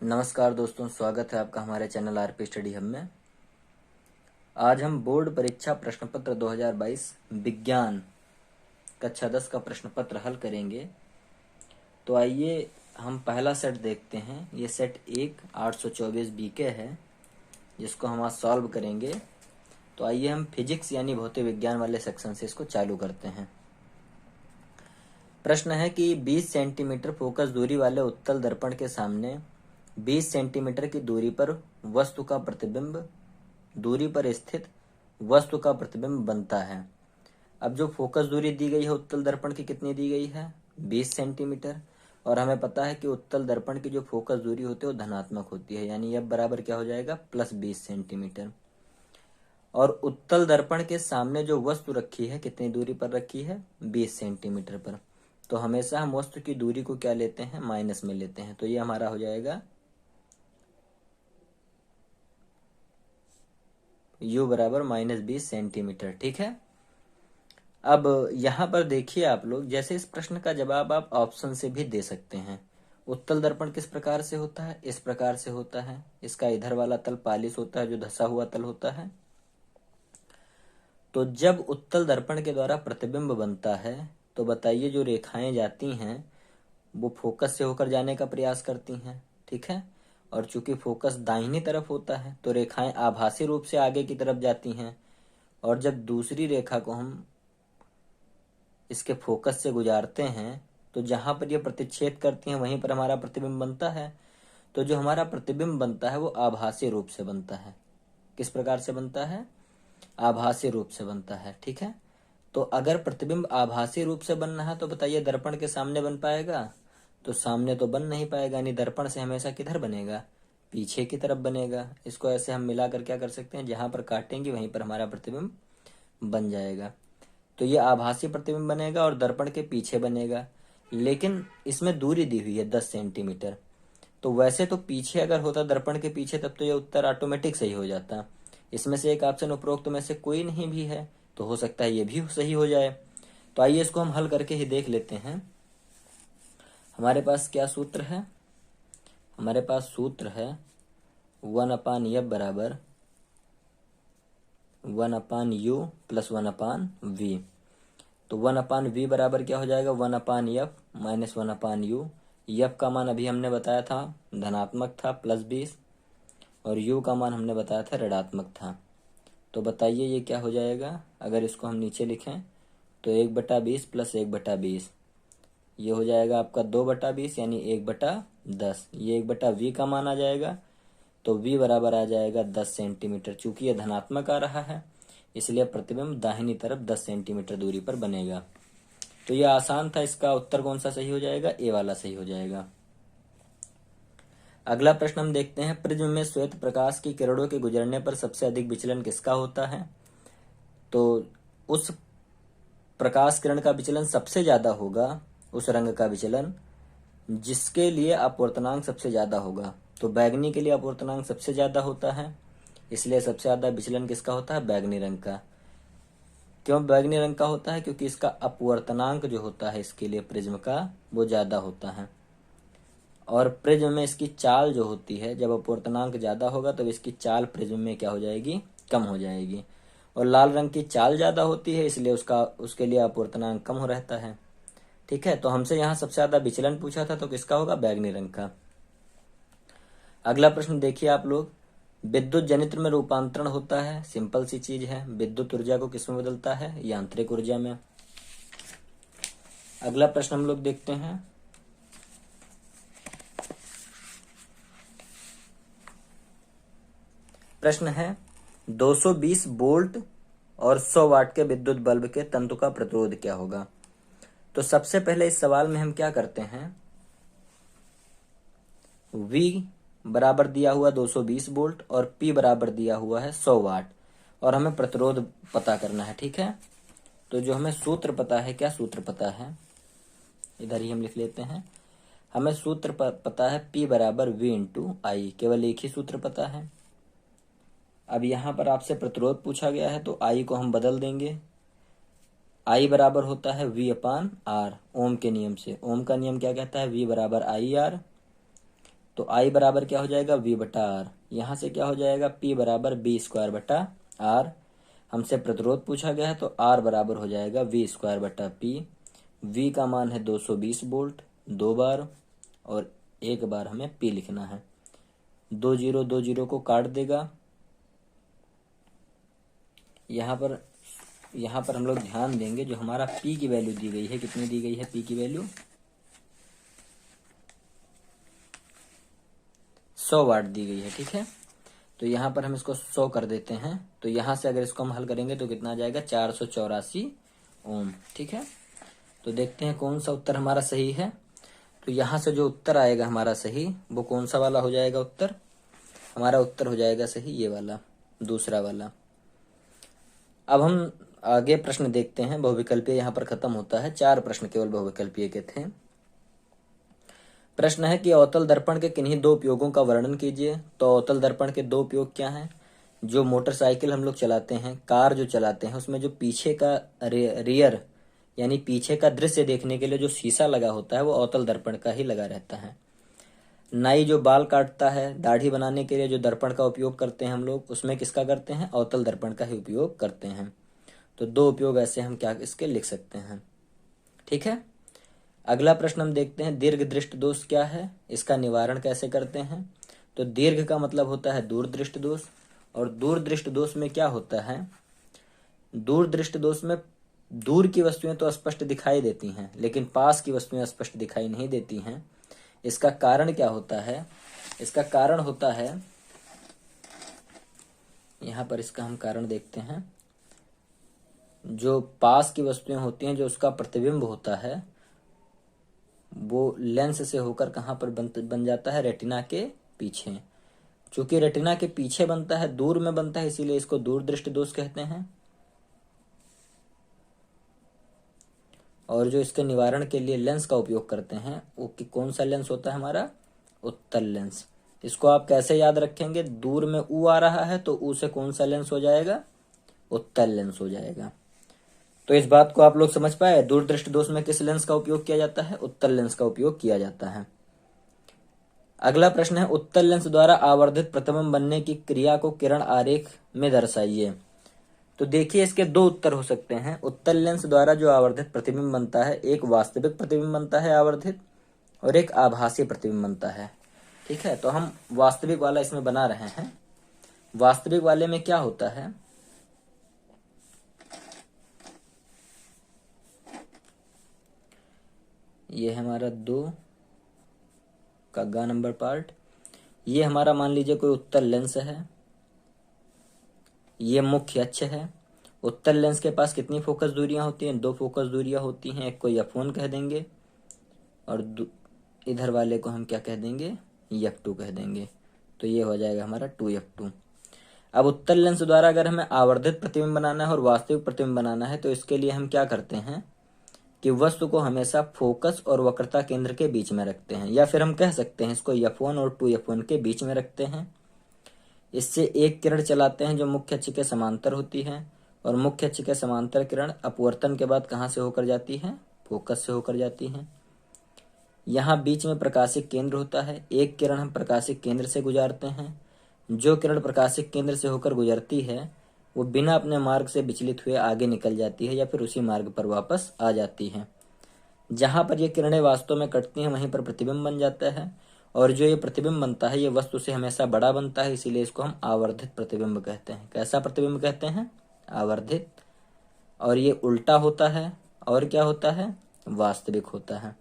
नमस्कार दोस्तों, स्वागत है आपका हमारे चैनल आरपी स्टडी हब में। आज हम बोर्ड परीक्षा प्रश्न पत्र 2022 विज्ञान कक्षा 10 का प्रश्न पत्र हल करेंगे। तो आइए हम पहला सेट देखते हैं। ये सेट 824 बीके है, जिसको हम आज सॉल्व करेंगे। तो आइए हम फिजिक्स यानी भौतिक विज्ञान वाले सेक्शन से इसको चालू करते हैं। प्रश्न है कि 20 सेंटीमीटर फोकस दूरी वाले उत्तल दर्पण के सामने 20 सेंटीमीटर की दूरी पर वस्तु का प्रतिबिंब दूरी पर स्थित वस्तु का प्रतिबिंब बनता है। अब जो फोकस दूरी दी गई है उत्तल दर्पण की कितनी दी गई है? 20 सेंटीमीटर। और हमें पता है कि उत्तल दर्पण की जो फोकस दूरी होती है वो धनात्मक होती है, यानी अब बराबर क्या हो जाएगा? +20 सेंटीमीटर। और उत्तल दर्पण के सामने जो वस्तु रखी है कितनी दूरी पर रखी है? 20 सेंटीमीटर पर। तो हमेशा हम वस्तु की दूरी को क्या लेते हैं? माइनस में लेते हैं। तो ये हमारा हो जाएगा u बराबर -20 सेंटीमीटर। ठीक है। अब यहाँ पर देखिए आप लोग, जैसे इस प्रश्न का जवाब आप ऑप्शन से भी दे सकते हैं। उत्तल दर्पण किस प्रकार से होता है? इस प्रकार से होता है। इसका इधर वाला तल पालिश होता है, जो धसा हुआ तल होता है। तो जब उत्तल दर्पण के द्वारा प्रतिबिंब बनता है तो बताइए जो रेखाएं जाती हैं वो फोकस से होकर जाने का प्रयास करती हैं। ठीक है। और चूंकि फोकस दाहिनी तरफ होता है तो रेखाएं आभासी रूप से आगे की तरफ जाती हैं। और जब दूसरी रेखा को हम इसके फोकस से गुजारते हैं तो जहां पर ये प्रतिच्छेद करती हैं वहीं पर हमारा प्रतिबिंब बनता है। तो जो हमारा प्रतिबिंब बनता है वो आभासी रूप से बनता है। किस प्रकार से बनता है? आभासी रूप से बनता है। ठीक है। तो अगर प्रतिबिंब आभासी रूप से बनना है तो बताइए दर्पण के सामने बन पाएगा? तो सामने तो बन नहीं पाएगा, यानी दर्पण से हमेशा किधर बनेगा? पीछे की तरफ बनेगा। इसको ऐसे हम मिलाकर क्या कर सकते हैं, जहां पर काटेंगे वहीं पर हमारा प्रतिबिंब बन जाएगा। तो ये आभासी प्रतिबिंब बनेगा और दर्पण के पीछे बनेगा, लेकिन इसमें दूरी दी हुई है 10 सेंटीमीटर। तो वैसे तो पीछे अगर होता दर्पण के पीछे तब तो ये उत्तर ऑटोमेटिक सही हो जाता। इसमें से एक ऑप्शन उपरोक्त में से कोई नहीं भी है, तो हो सकता है ये भी सही हो जाए। तो आइए इसको हम हल करके ही देख लेते हैं। हमारे पास क्या सूत्र है? हमारे पास सूत्र है 1/F बराबर 1/U + 1/V। तो 1/V बराबर क्या हो जाएगा? 1/F - 1/U। F का मान अभी हमने बताया था धनात्मक था +20, और U का मान हमने बताया था ऋणात्मक था। तो बताइए ये क्या हो जाएगा? अगर इसको हम नीचे लिखें तो 1/20 + 1/20 ये हो जाएगा आपका 2/20, यानी 1/10। ये 1/V का मान आ जाएगा, तो V बराबर आ जाएगा 10 सेंटीमीटर। चूंकि ये धनात्मक आ रहा है इसलिए प्रतिबिंब दाहिनी तरफ 10 सेंटीमीटर दूरी पर बनेगा। तो ये आसान था। इसका उत्तर कौन सा सही हो जाएगा? ए वाला सही हो जाएगा। अगला प्रश्न हम देखते हैं, प्रिज्म में श्वेत प्रकाश की किरणों के गुजरने पर सबसे अधिक विचलन किसका होता है? तो उस प्रकाश किरण का विचलन सबसे ज्यादा होगा, उस रंग का विचलन जिसके लिए अपवर्तनांक सबसे ज्यादा होगा। तो बैगनी के लिए अपवर्तनांक सबसे ज्यादा होता है, इसलिए सबसे ज्यादा विचलन किसका होता है? बैगनी रंग का। क्यों बैगनी रंग का होता है? क्योंकि इसका अपवर्तनांक जो होता है इसके लिए प्रिज्म का वो ज्यादा होता है। और प्रिज्म में इसकी चाल जो होती है, जब अपवर्तनांक ज्यादा होगा तो इसकी चाल प्रिज्म में क्या हो जाएगी? कम हो जाएगी। और लाल रंग की चाल ज्यादा होती है इसलिए उसके लिए अपवर्तनांक कम हो रहता है। ठीक है। तो हमसे यहाँ सबसे ज्यादा विचलन पूछा था, तो किसका होगा? बैगनी रंग का। अगला प्रश्न देखिए आप लोग, विद्युत जनित्र में रूपांतरण होता है, सिंपल सी चीज है। विद्युत ऊर्जा को किसमें बदलता है? यांत्रिक ऊर्जा में। अगला प्रश्न हम लोग देखते हैं, प्रश्न है 220 वोल्ट और 100 वाट के विद्युत बल्ब के तंतु का प्रतिरोध क्या होगा? तो सबसे पहले इस सवाल में हम क्या करते हैं, V बराबर दिया हुआ 220 वोल्ट और P बराबर दिया हुआ है 100 वाट, और हमें प्रतिरोध पता करना है। ठीक है। तो जो हमें सूत्र पता है, क्या सूत्र पता है? इधर ही हम लिख लेते हैं। हमें सूत्र पता है P बराबर V × I, केवल एक ही सूत्र पता है। अब यहाँ पर आपसे प्रतिरोध पूछा गया है तो I को हम बदल देंगे। I बराबर होता है V/R, ओम के नियम से। ओम का नियम क्या कहता है? V बराबर IR। तो आई बराबर क्या हो जाएगा, वी बटा आर। यहाँ से क्या हो जाएगा, पी बराबर बी स्क्वायर बटा आर। हमसे प्रतिरोध पूछा गया है तो आर बराबर हो जाएगा वी स्क्वायर बटा पी। वी का मान है 220 वोल्ट 2 बार, और 1 बार हमें पी लिखना है। 2 0 को काट देगा। यहाँ पर हम लोग ध्यान देंगे, जो हमारा पी की वैल्यू दी गई है, कितनी दी गई है पी की वैल्यू, 100 वाट दी गई है। ठीक है, तो यहाँ पर हम इसको 100 कर देते हैं। तो यहाँ से अगर इसको हम हल करेंगे तो कितना आ जाएगा, 484 ओम। ठीक है, तो देखते हैं कौन सा उत्तर हमारा सही है। तो यहाँ से जो उत्तर आएगा हमारा सही, वो कौन सा वाला हो जाएगा उत्तर, हमारा उत्तर हो जाएगा सही ये वाला, दूसरा वाला। अब हम आगे प्रश्न देखते हैं। बहुविकल्पीय यहाँ पर खत्म होता है, 4 प्रश्न केवल बहुविकल्पीय के थे। प्रश्न है कि अवतल दर्पण के किन्हीं 2 उपयोगों का वर्णन कीजिए। तो अवतल दर्पण के 2 उपयोग क्या हैं। जो मोटरसाइकिल हम लोग चलाते हैं, कार जो चलाते हैं, उसमें जो पीछे का रियर यानी पीछे का दृश्य देखने के लिए जो शीशा लगा होता है, वो अवतल दर्पण का ही लगा रहता है। नाई जो बाल काटता है, दाढ़ी बनाने के लिए जो दर्पण का उपयोग करते हैं हम लोग, उसमें किसका करते हैं, अवतल दर्पण का ही उपयोग करते हैं। तो 2 उपयोग ऐसे हम क्या इसके लिख सकते हैं। ठीक है, अगला प्रश्न हम देखते हैं, दीर्घ दृष्टि दोष क्या है, इसका निवारण कैसे करते हैं। तो दीर्घ का मतलब होता है दूर दृष्टि दोष, और दूर दृष्टि दोष में क्या होता है, दूर दृष्टि दोष में दूर की वस्तुएं तो स्पष्ट दिखाई देती हैं, लेकिन पास की वस्तुएं स्पष्ट दिखाई नहीं देती हैं। इसका कारण क्या होता है, इसका कारण होता है, यहाँ पर इसका हम कारण देखते हैं। जो पास की वस्तुएं होती हैं, जो उसका प्रतिबिंब होता है, वो लेंस से होकर कहाँ पर बन जाता है, रेटिना के पीछे। चूंकि रेटिना के पीछे बनता है, दूर में बनता है, इसीलिए इसको दूर दृष्टि दोष कहते हैं। और जो इसके निवारण के लिए लेंस का उपयोग करते हैं, वो कौन सा लेंस होता है हमारा, उत्तल लेंस। इसको आप कैसे याद रखेंगे, दूर में ऊ आ रहा है तो ऊ से कौन सा लेंस हो जाएगा, उत्तल लेंस हो जाएगा। तो इस बात को आप लोग समझ पाए, दूर दृष्टि दोष में किस लेंस का उपयोग किया जाता है, उत्तल लेंस का उपयोग किया जाता है। अगला प्रश्न है, उत्तल लेंस द्वारा आवर्धित प्रतिबिंब बनने की क्रिया को किरण आरेख में दर्शाइए। तो देखिए, इसके 2 उत्तर हो सकते हैं। उत्तल लेंस द्वारा जो आवर्धित प्रतिबिंब बनता है, एक वास्तविक प्रतिबिंब बनता है आवर्धित, और एक आभासी प्रतिबिंब बनता है। ठीक है, तो हम वास्तविक वाला इसमें बना रहे हैं। वास्तविक वाले में क्या होता है, ये है हमारा 2 का ग नंबर पार्ट। ये हमारा मान लीजिए कोई उत्तल लेंस है, ये मुख्य अक्ष है। उत्तल लेंस के पास कितनी फोकस दूरियां होती हैं, 2 फोकस दूरियां होती हैं। एक को f1 कह देंगे, और इधर वाले को हम क्या कह देंगे, f2 कह देंगे। तो ये हो जाएगा हमारा 2f2। अब उत्तल लेंस द्वारा अगर हमें आवर्धित प्रतिबिंब बनाना है और वास्तविक प्रतिबिंब बनाना है, तो इसके लिए हम क्या करते हैं कि वस्तु को हमेशा फोकस और वक्रता केंद्र के बीच में रखते हैं, या फिर हम कह सकते हैं इसको f1 और 2f1 के बीच में रखते हैं। इससे एक किरण चलाते हैं जो मुख्य अक्ष के समांतर होती है, और मुख्य अक्ष के समांतर किरण अपवर्तन के बाद कहाँ से होकर जाती है, फोकस से होकर जाती है। यहाँ बीच में प्रकाशिक केंद्र होता है, एक किरण हम प्रकाशिक केंद्र से गुजारते हैं। जो किरण प्रकाशिक केंद्र से होकर गुजरती है, वो बिना अपने मार्ग से विचलित हुए आगे निकल जाती है, या फिर उसी मार्ग पर वापस आ जाती है। जहाँ पर ये किरणें वास्तव में कटती हैं, वहीं पर प्रतिबिंब बन जाता है, और जो ये प्रतिबिंब बनता है, ये वस्तु से हमेशा बड़ा बनता है, इसीलिए इसको हम आवर्धित प्रतिबिंब कहते हैं। कैसा प्रतिबिंब कहते हैं, आवर्धित। और ये उल्टा होता है, और क्या होता है, वास्तविक होता है।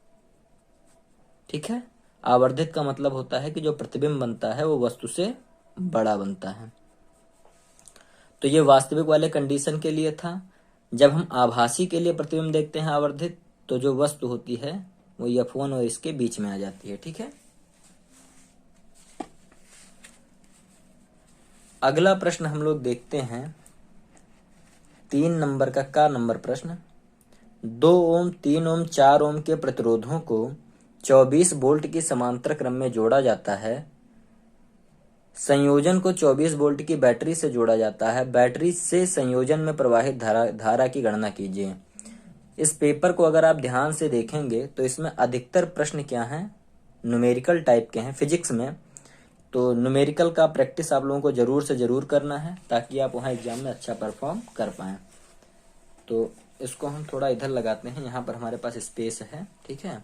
ठीक है, आवर्धित का मतलब होता है कि जो प्रतिबिंब बनता है वो वस्तु से बड़ा बनता है। तो ये वास्तविक वाले कंडीशन के लिए था। जब हम आभासी के लिए प्रतिबिंब देखते हैं आवर्धित, तो जो वस्तु होती है वो f1 और इसके बीच में आ जाती है। ठीक है, अगला प्रश्न हम लोग देखते हैं 3 नंबर का नंबर प्रश्न। 2 ओम 3 ओम 4 ओम के प्रतिरोधों को 24 वोल्ट की समांतर क्रम में जोड़ा जाता है। संयोजन को 24 वोल्ट की बैटरी से जोड़ा जाता है। बैटरी से संयोजन में प्रवाहित धारा की गणना कीजिए। इस पेपर को अगर आप ध्यान से देखेंगे तो इसमें अधिकतर प्रश्न क्या हैं, न्यूमेरिकल टाइप के हैं फिजिक्स में, तो न्यूमेरिकल का प्रैक्टिस आप लोगों को जरूर से जरूर करना है ताकि आप वहाँ एग्जाम में अच्छा परफॉर्म कर पाएं। तो इसको हम थोड़ा इधर लगाते हैं, यहाँ पर हमारे पास स्पेस है, ठीक है।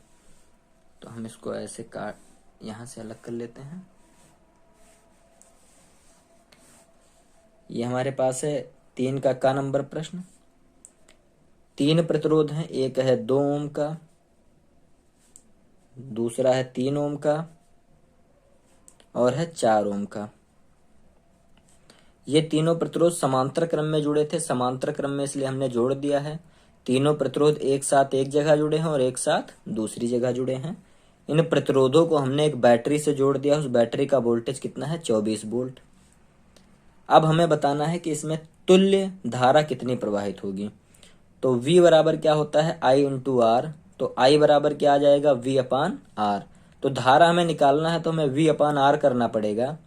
तो हम इसको ऐसे काट यहाँ से अलग कर लेते हैं। ये हमारे पास है 3 का नंबर प्रश्न। 3 प्रतिरोध हैं, एक है 2 ओम का, दूसरा है 3 ओम का और है 4 ओम का। ये तीनों प्रतिरोध समांतर क्रम में जुड़े थे, समांतर क्रम में इसलिए हमने जोड़ दिया है। तीनों प्रतिरोध एक साथ एक जगह जुड़े हैं और एक साथ दूसरी जगह जुड़े हैं। इन प्रतिरोधों को हमने एक बैटरी से जोड़ दिया, उस बैटरी का वोल्टेज कितना है 24 वोल्ट। अब हमें बताना है कि इसमें तुल्य धारा कितनी प्रवाहित होगी। तो V बराबर क्या होता है I इंटू आर, तो I बराबर क्या आ जाएगा V अपान आर। तो धारा हमें निकालना है तो हमें V अपान आर करना पड़ेगा।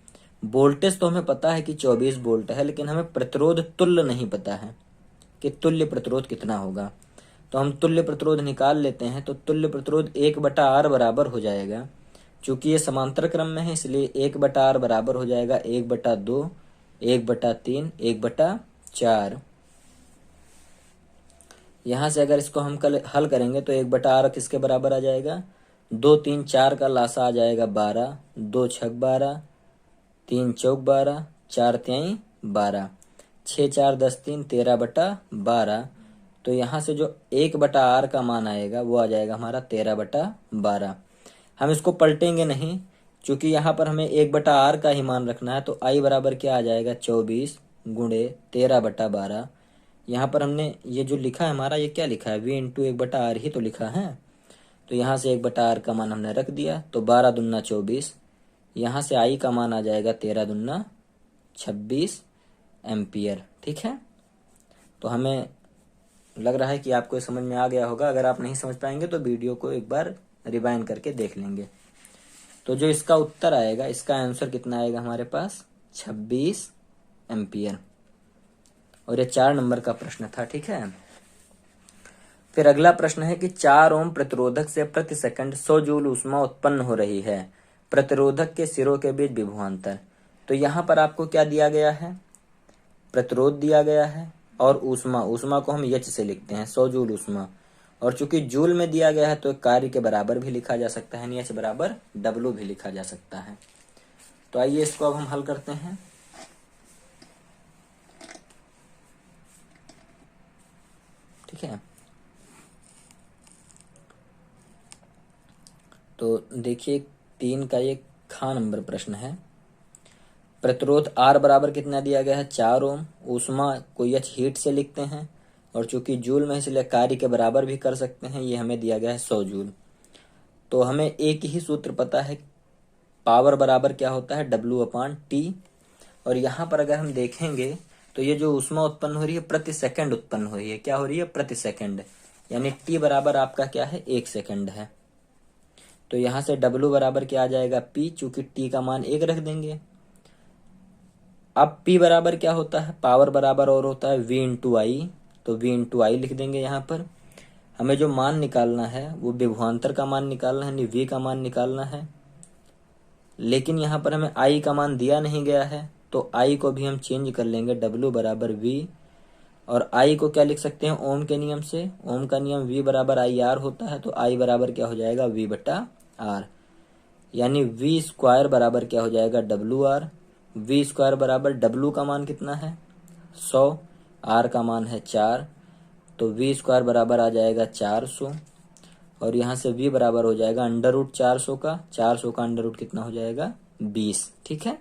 वोल्टेज तो हमें पता है कि 24 वोल्ट है, लेकिन हमें प्रतिरोध तुल्य नहीं पता है कि तुल्य प्रतिरोध कितना होगा। तो हम तुल्य प्रतिरोध निकाल लेते हैं, तो तुल्य प्रतिरोध 1/R बराबर हो जाएगा। चूंकि ये समांतर क्रम में है इसलिए 1/R बराबर हो जाएगा 1/2, 1/3, 1/4। यहाँ से अगर इसको हम कल हल करेंगे तो 1/R किसके बराबर आ जाएगा, 2 3 4 का लासा आ जाएगा 12, 2 6 12, 3 चौक 12, 4 तिहाई 12, 6 4 10 3 13/12। तो यहाँ से जो 1/R का मान आएगा वो आ जाएगा हमारा 13/12। हम इसको पलटेंगे नहीं, क्योंकि यहाँ पर हमें 1/R का ही मान रखना है। तो I बराबर क्या आ जाएगा 24 गुणे 13/12। यहाँ पर हमने ये जो लिखा है हमारा, ये क्या लिखा है V इंटू 1/R ही तो लिखा है। तो यहाँ से 1/R का मान हमने रख दिया, तो 12 दूना 24। यहाँ से I का मान आ जाएगा 13 दूना 26 एम्पियर, ठीक है। तो हमें लग रहा है कि आपको समझ में आ गया होगा। अगर आप नहीं समझ पाएंगे तो वीडियो को एक बार रिवाइंड करके देख लेंगे। तो जो इसका उत्तर आएगा, इसका आंसर कितना आएगा हमारे पास 26 एम्पियर। और ये 4 नंबर का प्रश्न था, ठीक है। फिर अगला प्रश्न है कि 4 ओम प्रतिरोधक से प्रति सेकंड 100 जूल ऊष्मा उत्पन्न हो रही है, प्रतिरोधक के सिरों के बीच विभवांतर। तो यहाँ पर आपको क्या दिया गया है, प्रतिरोध दिया गया है और ऊष्मा, ऊष्मा को हम H से लिखते हैं 100 जूल ऊष्मा। और चूंकि जूल में दिया गया है तो कार्य के बराबर भी लिखा जा सकता है, यानी H बराबर W भी लिखा जा सकता है। तो आइए इसको अब हम हल करते हैं। ठीक है, तो देखिए 3 का ये खा नंबर प्रश्न है। प्रतिरोध R बराबर कितना दिया गया है 4 ओम, ऊष्मा को H हीट से लिखते हैं और चूंकि जूल में इसलिए कार्य के बराबर भी कर सकते हैं। ये हमें दिया गया है 100 जूल। तो हमें एक ही सूत्र पता है, पावर बराबर क्या होता है W/T। और यहाँ पर अगर हम देखेंगे तो ये जो ऊष्मा उत्पन्न हो रही है प्रति सेकंड उत्पन्न हो रही है, क्या हो रही है प्रति सेकंड, यानी T बराबर आपका क्या है 1 सेकंड है। तो यहाँ से W बराबर क्या आ जाएगा P, चूंकि T का मान 1 रख देंगे। अब P बराबर क्या होता है, पावर बराबर और होता है V इंटू आई, तो V इंटू आई लिख देंगे। यहाँ पर हमें जो मान निकालना है वो विभवांतर का मान निकालना है, यानी V का मान निकालना है। लेकिन यहाँ पर हमें I का मान दिया नहीं गया है, तो I को भी हम चेंज कर लेंगे, W बराबर V। और I को क्या लिख सकते हैं ओम के नियम से, ओम का नियम V बराबर IR होता है। तो I बराबर क्या हो जाएगा V/R, यानी V स्क्वायर बराबर क्या हो जाएगा WR। V स्क्वायर बराबर W का मान कितना है 100, R का मान है 4, तो V स्क्वायर बराबर आ जाएगा 400। और यहाँ से V बराबर हो जाएगा √400 का, 400 का √ कितना हो जाएगा 20, ठीक है।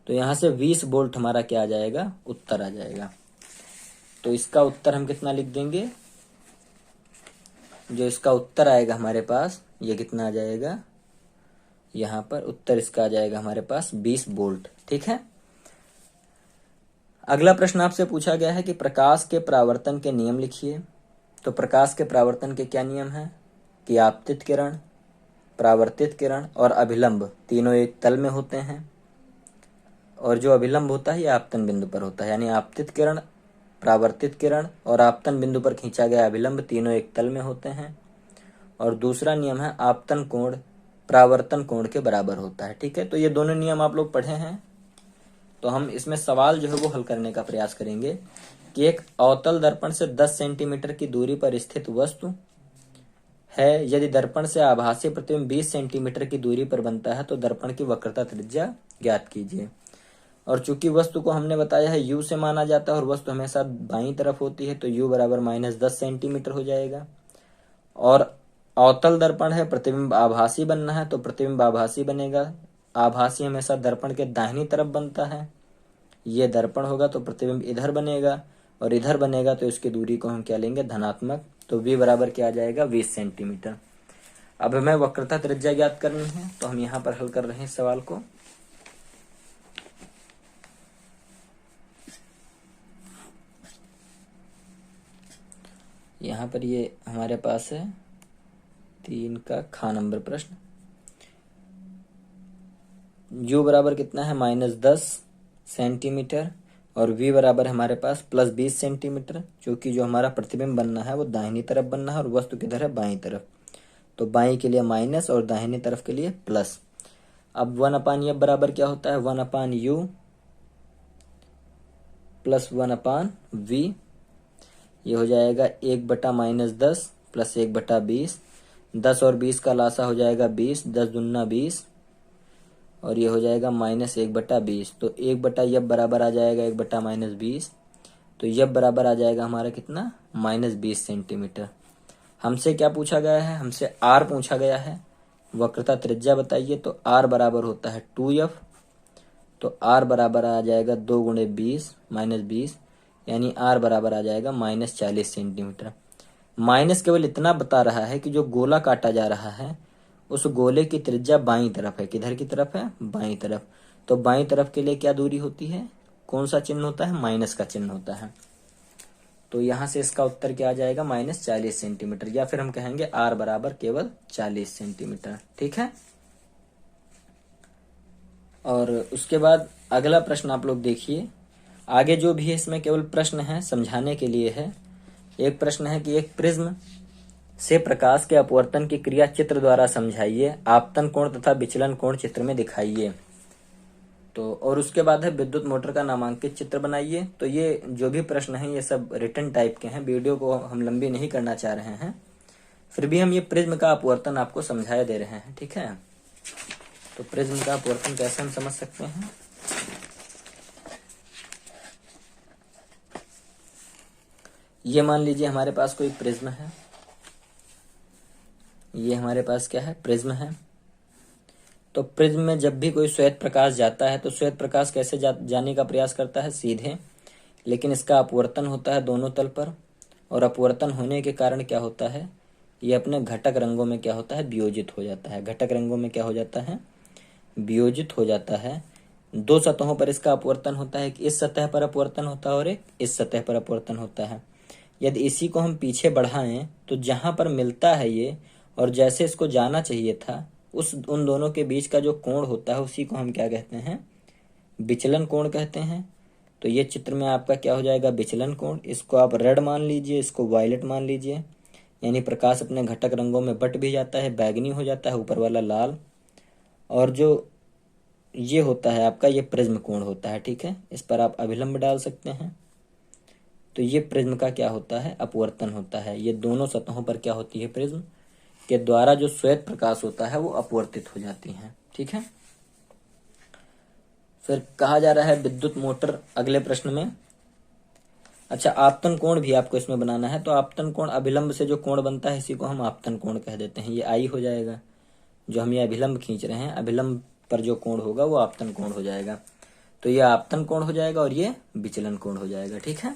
तो यहाँ से 20 वोल्ट हमारा क्या आ जाएगा, उत्तर आ जाएगा। तो इसका उत्तर हम कितना लिख देंगे, जो इसका उत्तर आएगा हमारे पास ये कितना आ जाएगा, यहाँ पर उत्तर इसका आ जाएगा हमारे पास 20 वोल्ट, ठीक है। अगला प्रश्न आपसे पूछा गया है कि प्रकाश के परावर्तन के नियम लिखिए। तो प्रकाश के परावर्तन के क्या नियम है कि आपतित किरण, परावर्तित किरण और अभिलंब तीनों एक तल में होते हैं। और जो अभिलंब होता है ये आपतन बिंदु पर होता है, यानी आपतित किरण, परावर्तित किरण और आपतन बिंदु पर खींचा गया अभिलंब तीनों एक तल में होते हैं। और दूसरा नियम है आपतन कोण परावर्तन कोण के बराबर होता है। ठीक है, तो ये दोनों नियम आप लोग पढ़े हैं। तो हम इसमें सवाल जो है वो हल करने का प्रयास करेंगे कि एक अवतल दर्पण से 10 सेंटीमीटर की दूरी पर स्थित वस्तु है, यदि दर्पण से आभासी प्रतिबिंब 20 सेंटीमीटर की दूरी पर बनता है तो दर्पण की वक्रता त्रिज्या ज्ञात कीजिए। और चूंकि वस्तु को हमने बताया है u से माना जाता है और वस्तु हमेशा बाईं तरफ होती है, तो u बराबर -10 सेंटीमीटर हो जाएगा। और अवतल दर्पण है, प्रतिबिंब आभासी बनना है तो प्रतिबिंब आभासी बनेगा। आभासी हमेशा दर्पण के दाहिनी तरफ बनता है, ये दर्पण होगा तो प्रतिबिंब इधर बनेगा, और इधर बनेगा तो इसकी दूरी को हम क्या लेंगे, धनात्मक। तो v बराबर क्या आ जाएगा, 20 सेंटीमीटर। अब हमें वक्रता त्रिज्या ज्ञात करनी है, तो हम यहाँ पर हल कर रहे हैं सवाल को। यहाँ पर ये हमारे पास है 3 का ख नंबर प्रश्न। u बराबर कितना है, -10 सेंटीमीटर, और v बराबर हमारे पास +20 सेंटीमीटर। क्योंकि जो हमारा प्रतिबिंब बनना है वो दाहिनी तरफ बनना है और वस्तु किधर है, बाईं तरफ। तो बाईं के लिए माइनस और दाहिनी तरफ के लिए प्लस। अब 1/f बराबर क्या होता है, 1/u + 1/v। ये हो जाएगा 1/-10 + 1/20। 10 और 20 का लासा हो जाएगा 20, 10 दूना 20, और ये हो जाएगा -1/20। तो 1/f बराबर आ जाएगा 1/-20। तो f बराबर आ जाएगा हमारा कितना, -20 सेंटीमीटर। हमसे क्या पूछा गया है, हमसे r पूछा गया है। वक्रता त्रिज्या बताइए, तो r बराबर होता है 2f। तो r बराबर आ जाएगा 2 × 20 -20, यानी r बराबर आ जाएगा -40 सेंटीमीटर। माइनस केवल इतना बता रहा है कि जो गोला काटा जा रहा है उस गोले की त्रिज्या बाईं तरफ है। किधर की तरफ है, बाईं तरफ। तो बाईं तरफ के लिए क्या दूरी होती है, कौन सा चिन्ह होता है, माइनस का चिन्ह होता है। तो यहाँ से इसका उत्तर क्या आ जाएगा, -40 सेंटीमीटर, या फिर हम कहेंगे r बराबर केवल 40 सेंटीमीटर। ठीक है। और उसके बाद अगला प्रश्न आप लोग देखिए। आगे जो भी है इसमें केवल प्रश्न है, समझाने के लिए है। एक प्रश्न है कि एक प्रिज्म से प्रकाश के अपवर्तन की क्रिया चित्र द्वारा समझाइए, आपतन कोण तथा विचलन कोण चित्र में दिखाइए। तो और उसके बाद है विद्युत मोटर का नामांकित चित्र बनाइए। तो ये जो भी प्रश्न है ये सब रिटन टाइप के हैं, वीडियो को हम लंबी नहीं करना चाह रहे हैं, फिर भी हम ये प्रिज्म का अपवर्तन आपको समझाए दे रहे हैं। ठीक है, तो प्रिज्म का अपवर्तन कैसे हम समझ सकते हैं। ये मान लीजिए हमारे पास कोई प्रिज्म है, ये हमारे पास क्या है, प्रिज्म है। तो प्रिज्म में जब भी कोई श्वेत प्रकाश जाता है तो श्वेत प्रकाश कैसे जाने का प्रयास करता है, सीधे। लेकिन इसका अपवर्तन होता है दोनों तल पर, और अपवर्तन होने के कारण क्या होता है, ये अपने घटक रंगों में क्या होता है, वियोजित हो जाता है। घटक रंगों में क्या हो जाता है, वियोजित हो जाता है। 2 सतहों पर इसका अपवर्तन होता है, एक इस सतह पर अपवर्तन होता है और एक इस सतह पर अपवर्तन होता है। यदि इसी को हम पीछे बढ़ाएं तो जहां पर मिलता है ये और जैसे इसको जाना चाहिए था, उन दोनों के बीच का जो कोण होता है उसी को हम क्या कहते हैं, विचलन कोण कहते हैं। तो ये चित्र में आपका क्या हो जाएगा, विचलन कोण। इसको आप रेड मान लीजिए, इसको वायलेट मान लीजिए, यानी प्रकाश अपने घटक रंगों में बट भी जाता है, बैगनी हो जाता है, ऊपर वाला लाल। और जो ये होता है आपका, ये प्रिज्म कोण होता है। ठीक है, इस पर आप अभिलंब डाल सकते हैं। तो ये प्रिज्म का क्या होता है, अपवर्तन होता है। ये दोनों सतहों पर क्या होती है, प्रिज्म के द्वारा जो श्वेत प्रकाश होता है वो अपवर्तित हो जाती है। ठीक है। फिर कहा जा रहा है विद्युत मोटर अगले प्रश्न में। अच्छा, आपतन कोण भी आपको इसमें बनाना है। तो आपतन कोण, अभिलंब से जो कोण बनता है इसी को हम आपतन कोण कह देते हैं। ये आई हो जाएगा, जो हम ये अभिलंब खींच रहे हैं, अभिलंब पर जो कोण होगा वो आपतन कोण हो जाएगा। तो ये आपतन कोण हो जाएगा और ये विचलन कोण हो जाएगा। ठीक है।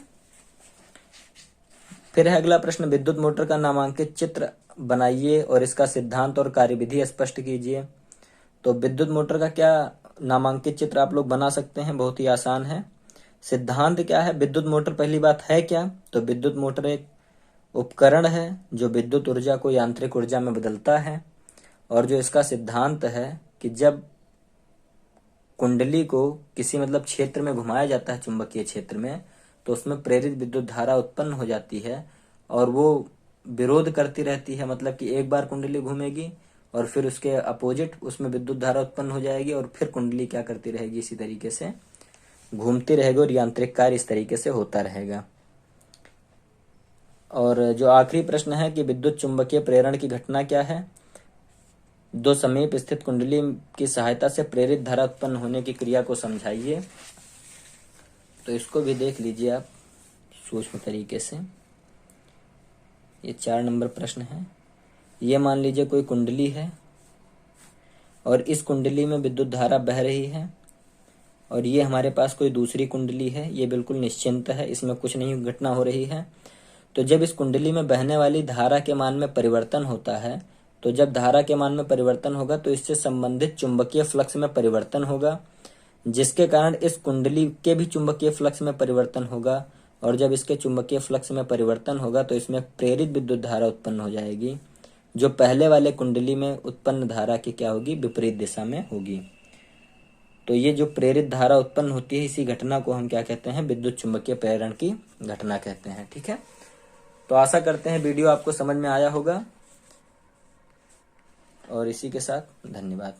फिर है अगला प्रश्न, विद्युत मोटर का नामांकित चित्र बनाइए और इसका सिद्धांत और कार्यविधि स्पष्ट कीजिए। तो विद्युत मोटर का क्या नामांकित चित्र आप लोग बना सकते हैं, बहुत ही आसान है। सिद्धांत क्या है, विद्युत मोटर पहली बात है क्या, तो विद्युत मोटर एक उपकरण है जो विद्युत ऊर्जा को यांत्रिक ऊर्जा में बदलता है। और जो इसका सिद्धांत है कि जब कुंडली को किसी मतलब क्षेत्र में घुमाया जाता है, चुंबकीय क्षेत्र में, तो उसमें प्रेरित विद्युत धारा उत्पन्न हो जाती है और वो विरोध करती रहती है। मतलब कि एक बार कुंडली घूमेगी और फिर उसके अपोजिट उसमें विद्युत धारा उत्पन्न हो जाएगी, और फिर कुंडली क्या करती रहेगी, इसी तरीके से घूमती रहेगी और यांत्रिक कार्य इस तरीके से होता रहेगा। और जो आखिरी प्रश्न है कि विद्युत चुंबकीय प्रेरण की घटना क्या है, दो समीप स्थित कुंडली की सहायता से प्रेरित धारा उत्पन्न होने की क्रिया को समझाइए। तो इसको भी देख लीजिए आप सूक्ष्म तरीके से। ये 4 नंबर प्रश्न है। ये मान लीजिए कोई कुंडली है और इस कुंडली में विद्युत धारा बह रही है, और ये हमारे पास कोई दूसरी कुंडली है, ये बिल्कुल निश्चिंत है, इसमें कुछ नहीं घटना हो रही है। तो जब इस कुंडली में बहने वाली धारा के मान में परिवर्तन होता है, तो जब धारा के मान में परिवर्तन होगा तो इससे संबंधित चुंबकीय फ्लक्स में परिवर्तन होगा, जिसके कारण इस कुंडली के भी चुंबकीय फ्लक्स में परिवर्तन होगा, और जब इसके चुंबकीय फ्लक्स में परिवर्तन होगा तो इसमें प्रेरित विद्युत धारा उत्पन्न हो जाएगी, जो पहले वाले कुंडली में उत्पन्न धारा की क्या होगी, विपरीत दिशा में होगी। तो ये जो प्रेरित धारा उत्पन्न होती है, इसी घटना को हम क्या कहते हैं, विद्युत चुंबकीय प्रेरण की घटना कहते हैं। ठीक है, तो आशा करते हैं वीडियो आपको समझ में आया होगा, और इसी के साथ धन्यवाद।